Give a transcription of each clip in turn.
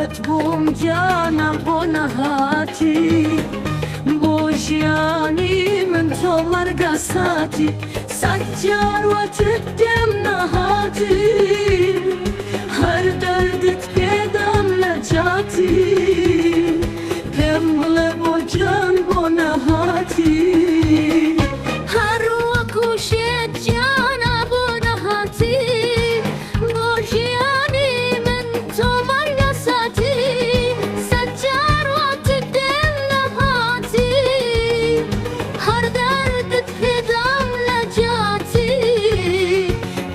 دلت بوم جانا بۆ نەهاتی بۆ ژیانی من تۆ وەرگەساتی سەد جار وەتت دێم نەهاتی هەر دەردت پێدام لە جاتی پێم بڵێ بۆ جان بۆ نەهاتی هەر وەکو شێت جانا بۆ نەهاتی بۆ ژیانی من تۆ وەرگەساتی سەد جار وەتت دێم نەهاتی هەر دەردت پێدام لە جاتی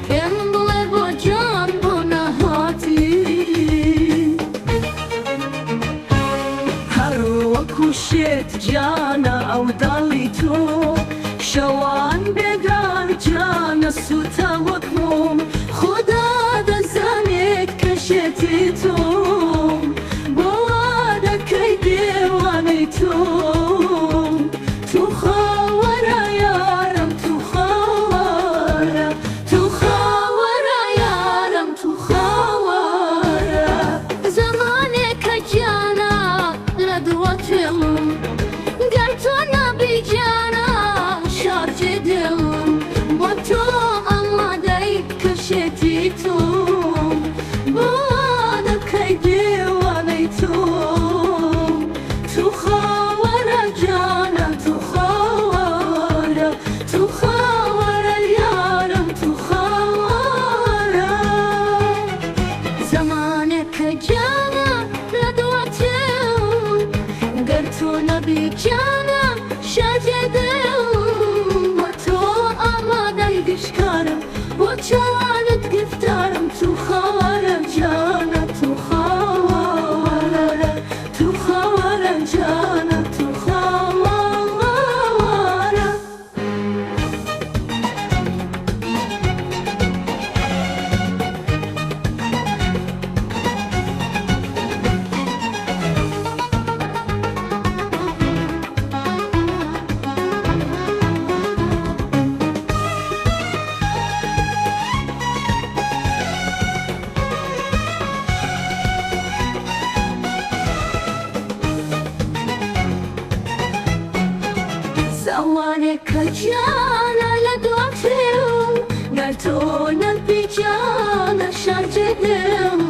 پێم بڵێ بۆ جان بۆ نەهاتی هەر وەکو شێت جانە ئەو داڵی تۆ شەوان بێگار جانە سوتە وەک موم خوددا دەزانێت کە شێتی تۆم بۆ وا دەکەی دێوانەی تۆم تو خاوەرە یارم تو خاوەرە تو خاوەرە یارم تو خاوەرە زەمانێکە جانە لە دووەتێڵم گەر تۆ نەبی جانە شارجێ دڵم بۆ تۆ ئەمادەی کە شێتی تۆم بۆ دەکەی دێوانەی تۆم تو خاوەرە جانە تو خاوەرە تو خاوەرە یارم تو خاوەرە زەمانێکە جانە لە دووەتێڵم گەر تۆ نەبی جانە شارجێ دڵم بۆ تۆ ئامادەی گشتکارم بۆ چاوانت گفتارم تو خاوەرە جانە تو خاوەرە تو خاوەرە جانە تو خاوەرە زەوانێکە جانە لە دواتێڵم گەر تۆ نەبی جانە شارجێ دڵم